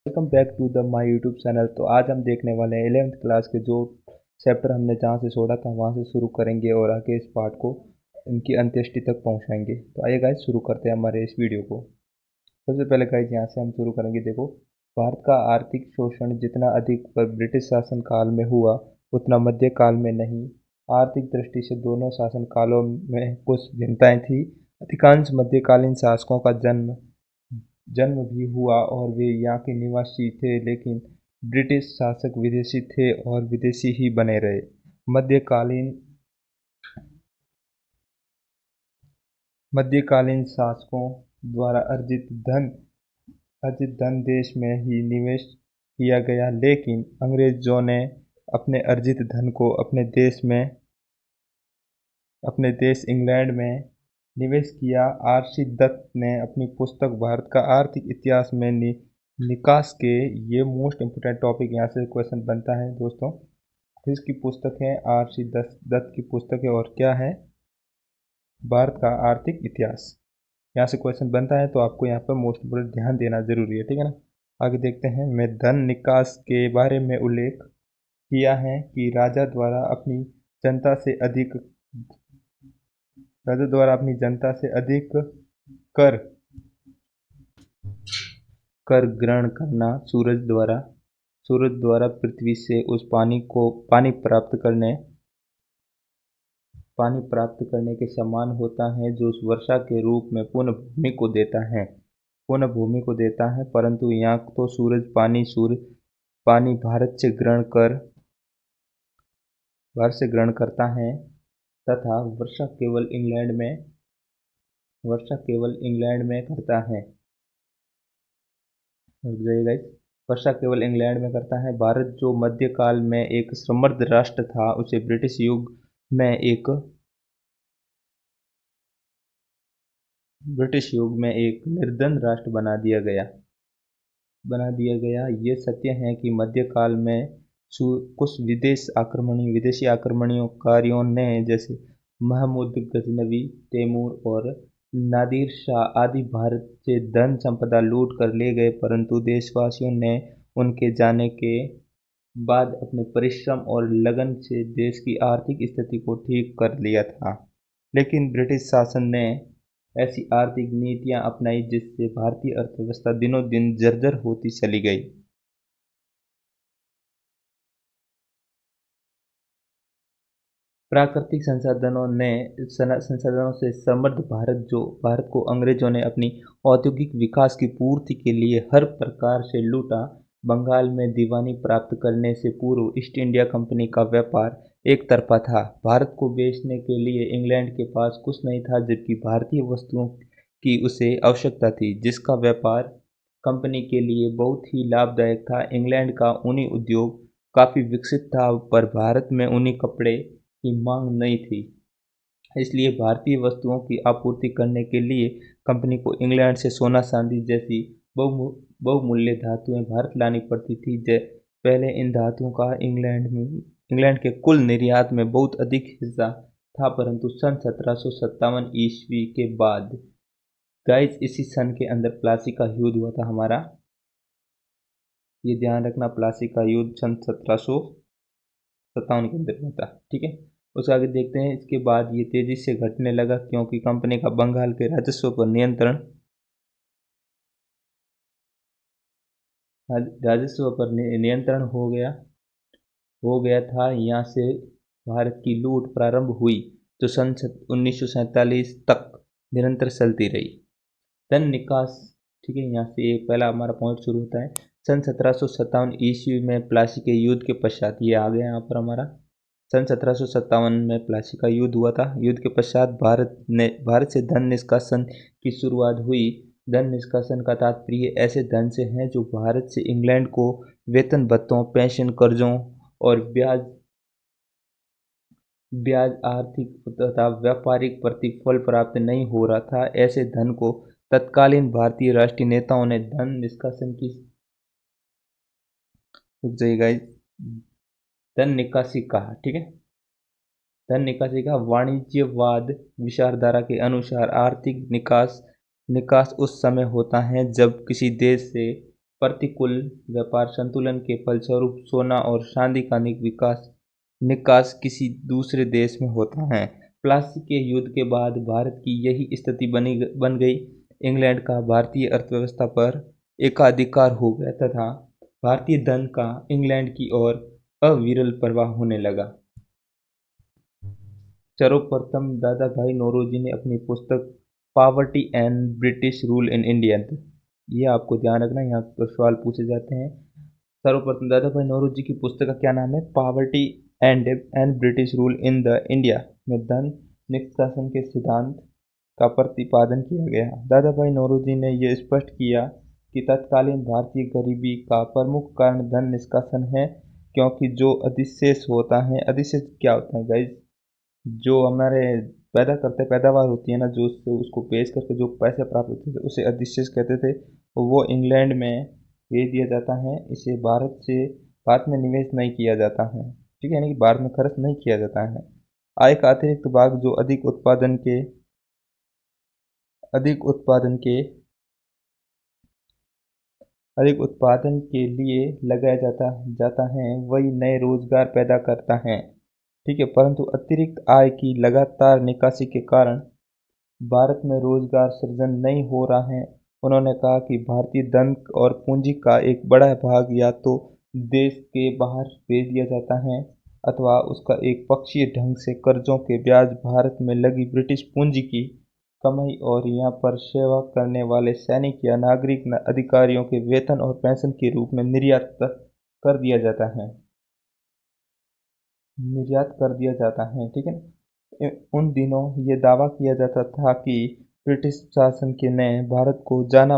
Welcome back to the my YouTube channel. तो आज हम देखने वाले हैं 11th क्लास के जो चैप्टर हमने जहाँ से छोड़ा था वहाँ से शुरू करेंगे और आगे इस पार्ट को इनकी अंत्येष्टि तक पहुँचाएंगे। तो आइए गाइस शुरू करते हैं हमारे इस वीडियो को। सबसे पहले गाइस यहाँ से हम शुरू करेंगे। देखो, भारत का आर्थिक शोषण जितना अधिक ब्रिटिश शासन काल में हुआ उतना मध्यकाल में नहीं। आर्थिक दृष्टि से दोनों शासन कालों में कुछ भिन्नताएं थी। अधिकांश मध्यकालीन शासकों का जन्म जन्म भी हुआ और वे यहाँ के निवासी थे, लेकिन ब्रिटिश शासक विदेशी थे और विदेशी ही बने रहे। मध्यकालीन मध्यकालीन शासकों द्वारा अर्जित धन देश में ही निवेश किया गया, लेकिन अंग्रेजों ने अपने अर्जित धन को अपने देश इंग्लैंड में निवेश किया। आर.सी. दत्त ने अपनी पुस्तक भारत का आर्थिक इतिहास में निकास के, ये मोस्ट इम्पोर्टेंट टॉपिक यहाँ से क्वेश्चन बनता है दोस्तों। किसकी पुस्तक है? आर.सी. दत्त की पुस्तक है। और क्या है? भारत का आर्थिक इतिहास। यहाँ से क्वेश्चन बनता है तो आपको यहाँ पर मोस्ट इम्पोर्टेंट ध्यान देना जरूरी है, ठीक है ना। आगे देखते हैं। मैं धन निकास के बारे में उल्लेख किया है कि राजा द्वारा अपनी जनता से अधिक कर कर ग्रहण करना सूरज द्वारा पृथ्वी से उस पानी प्राप्त करने के समान होता है जो उस वर्षा के रूप में पुनः भूमि को देता है। परंतु यहाँ तो सूरज पानी भारत से ग्रहण करता है तथा वर्षा केवल इंग्लैंड में करता है। रुक जाइए गाइस। वर्षा केवल इंग्लैंड में करता है। भारत जो मध्यकाल में एक समृद्ध राष्ट्र था, उसे ब्रिटिश युग में एक निर्धन राष्ट्र बना दिया गया। ये सत्य है कि मध्यकाल में कुछ विदेशी आक्रमणकारियों ने, जैसे महमूद गजनवी, तैमूर और नादिर शाह आदि, भारत से धन संपदा लूट कर ले गए, परंतु देशवासियों ने उनके जाने के बाद अपने परिश्रम और लगन से देश की आर्थिक स्थिति को ठीक कर लिया था। लेकिन ब्रिटिश शासन ने ऐसी आर्थिक नीतियां अपनाई जिससे भारतीय अर्थव्यवस्था दिनों दिन जर्जर होती चली गई। प्राकृतिक संसाधनों से समृद्ध भारत को अंग्रेजों ने अपनी औद्योगिक विकास की पूर्ति के लिए हर प्रकार से लूटा। बंगाल में दीवानी प्राप्त करने से पूर्व ईस्ट इंडिया कंपनी का व्यापार एक तरफा था। भारत को बेचने के लिए इंग्लैंड के पास कुछ नहीं था, जबकि भारतीय वस्तुओं की उसे आवश्यकता थी, जिसका व्यापार कंपनी के लिए बहुत ही लाभदायक था। इंग्लैंड का ऊनी उद्योग काफ़ी विकसित था, पर भारत में ऊनी कपड़े की मांग नहीं थी। इसलिए भारतीय वस्तुओं की आपूर्ति करने के लिए कंपनी को इंग्लैंड से सोना चांदी जैसी बहुमूल्य धातुएं भारत लानी पड़ती थी। पहले इन धातुओं का इंग्लैंड के कुल निर्यात में बहुत अधिक हिस्सा था, परंतु सन 1757 ईस्वी के बाद गाइस, इसी सन के अंदर प्लासी का युद्ध हुआ था हमारा। ये ध्यान रखना, प्लासी का युद्ध सन 1757 के अंदर हुआ था, ठीक है। उसके आगे देखते हैं। इसके बाद ये तेजी से घटने लगा क्योंकि कंपनी का बंगाल के राजस्व पर नियंत्रण हो गया था। यहाँ से भारत की लूट प्रारंभ हुई जो सन 1947 तक निरंतर चलती रही। धन निकास, ठीक है। यहाँ से एक पहला हमारा पॉइंट शुरू होता है। सन 1757 ईस्वी में प्लासी के युद्ध के पश्चात, ये आ गया यहाँ पर हमारा, सन 1757 में प्लासी का युद्ध हुआ था। युद्ध के पश्चात भारत से धन निष्कासन की शुरुआत हुई। धन निष्कासन का तात्पर्य ऐसे धन से है जो भारत से इंग्लैंड को वेतन भत्तों, पेंशन, कर्जों और ब्याज आर्थिक तथा व्यापारिक प्रतिफल प्राप्त नहीं हो रहा था। ऐसे धन को तत्कालीन भारतीय राष्ट्रीय नेताओं ने धन निष्कासन की धन निकासी कहा, ठीक है। धन निकासी का वाणिज्यवाद विचारधारा के अनुसार आर्थिक निकास उस समय होता है जब किसी देश से प्रतिकूल व्यापार संतुलन के फलस्वरूप सोना और चांदी का विकास निकास किसी दूसरे देश में होता है। प्लासी के युद्ध के बाद भारत की यही स्थिति बन गई। इंग्लैंड का भारतीय अर्थव्यवस्था पर एकाधिकार हो गया तथा भारतीय धन का इंग्लैंड की ओर अविरल प्रवाह होने लगा। सर्वप्रथम दादा भाई नौरोजी ने अपनी पुस्तक poverty and British rule in India, ये आपको ध्यान रखना, यहाँ पर सवाल पूछे जाते हैं। सर्वप्रथम दादा भाई नौरोजी की पुस्तक का क्या नाम है? Poverty and British rule in the India में धन निष्कासन के सिद्धांत का प्रतिपादन किया गया। दादा भाई नौरोजी ने यह स्पष्ट किया कि तत्कालीन भारतीय गरीबी का प्रमुख कारण धन निष्कासन है, क्योंकि जो अधिशेष होता है, अधिशेष क्या होता है गाइज? जो हमारे पैदा करते पैदावार होती है ना, जो उसको बेच करके जो पैसे प्राप्त होते थे उसे अधिशेष कहते थे। वो इंग्लैंड में भेज दिया जाता है। इसे भारत में निवेश नहीं किया जाता है, ठीक है, यानी कि भारत में खर्च नहीं किया जाता है। आय का अतिरिक्त भाग जो अधिक उत्पादन के लिए लगाया जाता है, वही नए रोजगार पैदा करता है, ठीक है। परंतु अतिरिक्त आय की लगातार निकासी के कारण भारत में रोजगार सृजन नहीं हो रहा है। उन्होंने कहा कि भारतीय धन और पूंजी का एक बड़ा भाग या तो देश के बाहर भेज दिया जाता है अथवा उसका एक पक्षीय ढंग से कर्जों के ब्याज भारत में लगी ब्रिटिश पूंजी की कमाई और यहाँ पर सेवा करने वाले सैनिक या नागरिक अधिकारियों के वेतन और पेंशन के रूप में कर दिया जाता है निर्यात कर दिया जाता है, ठीक है। उन दिनों ये दावा किया जाता था कि ब्रिटिश शासन के ने भारत को जान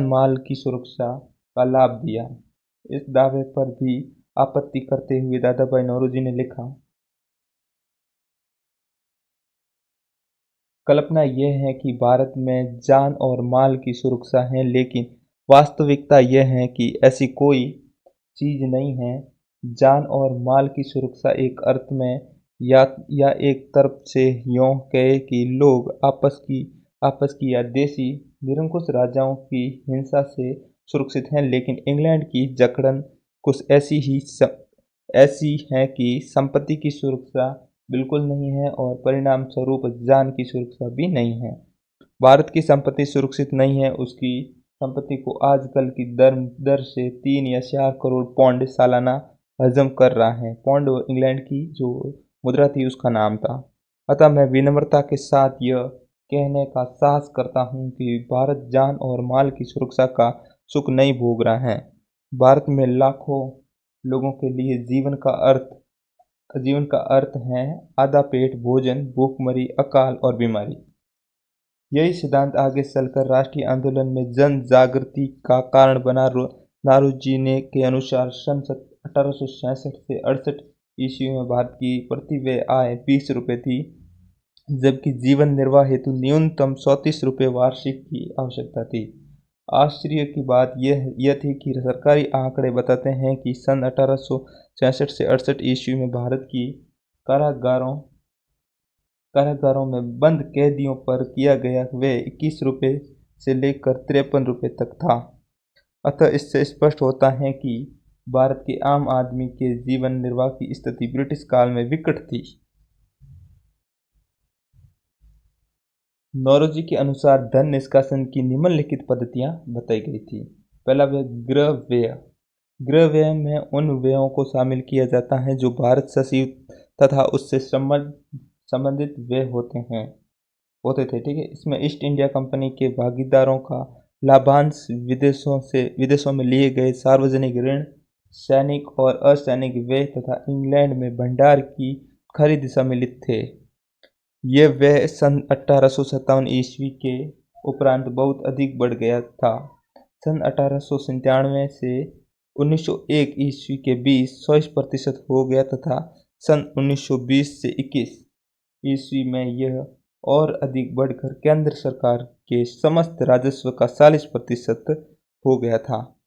माल की सुरक्षा का लाभ दिया। इस दावे पर भी आपत्ति करते हुए दादा भाई नौरोजी ने लिखा, कल्पना यह है कि भारत में जान और माल की सुरक्षा है, लेकिन वास्तविकता यह है कि ऐसी कोई चीज नहीं है। जान और माल की सुरक्षा एक अर्थ में या एक तरफ से यों कहे कि लोग आपस की या देशी निरंकुश राजाओं की हिंसा से सुरक्षित हैं, लेकिन इंग्लैंड की जकड़न कुछ ऐसी है कि संपत्ति की सुरक्षा बिल्कुल नहीं है और परिणाम स्वरूप जान की सुरक्षा भी नहीं है। भारत की संपत्ति सुरक्षित नहीं है। उसकी संपत्ति को आजकल की दर से 3 या 4 करोड़ पौंड सालाना हजम कर रहा है। पौंड इंग्लैंड की जो मुद्रा थी उसका नाम था। अतः मैं विनम्रता के साथ यह कहने का साहस करता हूँ कि भारत जान और माल की सुरक्षा का सुख नहीं भोग रहा है। भारत में लाखों लोगों के लिए जीवन का अर्थ है आधा पेट भोजन, भूखमरी, अकाल और बीमारी। यही सिद्धांत आगे चलकर राष्ट्रीय आंदोलन में जन जागृति का कारण बना। नारोजी ने के अनुसार सन 1866 से 68 ईस्वी में भारत की प्रति व्यय आय 20 रुपये थी, जबकि जीवन निर्वाह हेतु न्यूनतम 34 रुपये वार्षिक की आवश्यकता थी। आश्चर्य की बात यह थी कि सरकारी आंकड़े बताते हैं कि सन 1866 से 68 ईस्वी में भारत की कारागारों में बंद कैदियों पर किया गया व्यय 21 रुपये से लेकर 53 रुपये तक था। अतः इससे स्पष्ट होता है कि भारत के आम आदमी के जीवन निर्वाह की स्थिति ब्रिटिश काल में विकट थी। नौरोजी के अनुसार धन निष्कासन की निम्नलिखित पद्धतियां बताई गई थी। पहला व्यय गृह व्यय। गृह व्यय में उन व्ययों को शामिल किया जाता है जो भारत सचिव तथा उससे संबंधित व्यय होते थे, ठीक है। इसमें ईस्ट इंडिया कंपनी के भागीदारों का लाभांश, विदेशों में लिए गए सार्वजनिक ऋण, सैनिक और असैनिक व्यय तथा इंग्लैंड में भंडार की खरीद सम्मिलित थे। ये व्यय सन 1857 ईस्वी के उपरांत बहुत अधिक बढ़ गया था। सन 1897 से 1901 ईस्वी के बीच 100% हो गया तथा सन 1920 से 21 ईस्वी में यह और अधिक बढ़कर केंद्र सरकार के समस्त राजस्व का 40% हो गया था।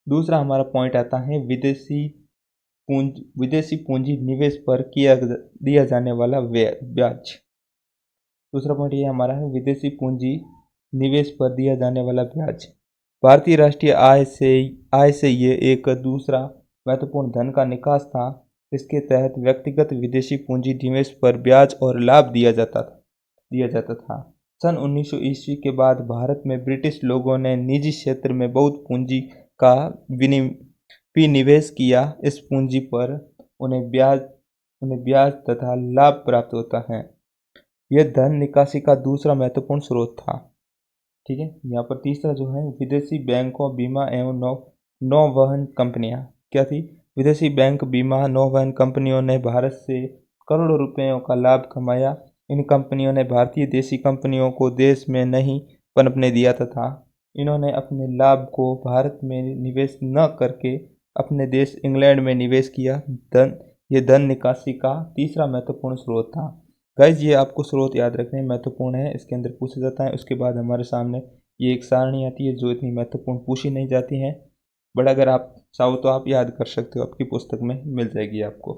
दूसरा हमारा पॉइंट आता है विदेशी पूंजी निवेश पर दिया जाने वाला ब्याज। दूसरा पॉइंट ये हमारा है विदेशी पूंजी निवेश पर दिया जाने वाला ब्याज। भारतीय राष्ट्रीय आय से ये एक दूसरा महत्वपूर्ण धन का निकास था। इसके तहत व्यक्तिगत विदेशी पूंजी निवेश पर ब्याज और लाभ दिया जाता था। सन 1900 ईस्वी के बाद भारत में ब्रिटिश लोगों ने निजी क्षेत्र में बहुत पूंजी का विनिवेश किया। इस पूंजी पर उन्हें ब्याज तथा लाभ प्राप्त होता है। यह धन निकासी का दूसरा महत्वपूर्ण स्रोत था। ठीक है, यहाँ पर तीसरा जो है, विदेशी बैंकों, बीमा एवं नौवहन कंपनियां क्या थी? विदेशी बैंक, बीमा, नौवहन कंपनियों ने भारत से करोड़ों रुपयों का लाभ कमाया। इन कंपनियों ने भारतीय देशी कंपनियों को देश में नहीं पनपने दिया तथा इन्होंने अपने लाभ को भारत में निवेश न करके अपने देश इंग्लैंड में निवेश किया। ये धन निकासी का तीसरा महत्वपूर्ण स्रोत था। गाइज, ये आपको स्रोत याद रखने महत्वपूर्ण है, इसके अंदर पूछा जाता है। उसके बाद हमारे सामने ये एक सारणी आती है जो इतनी महत्वपूर्ण पूछी नहीं जाती है, बट अगर आप चाहो तो आप याद कर सकते हो, आपकी पुस्तक में मिल जाएगी आपको।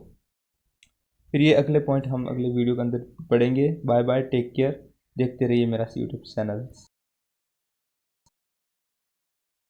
फिर ये अगले पॉइंट हम अगले वीडियो के अंदर पढ़ेंगे। बाय बाय, टेक केयर, देखते रहिए मेरा यूट्यूब चैनल।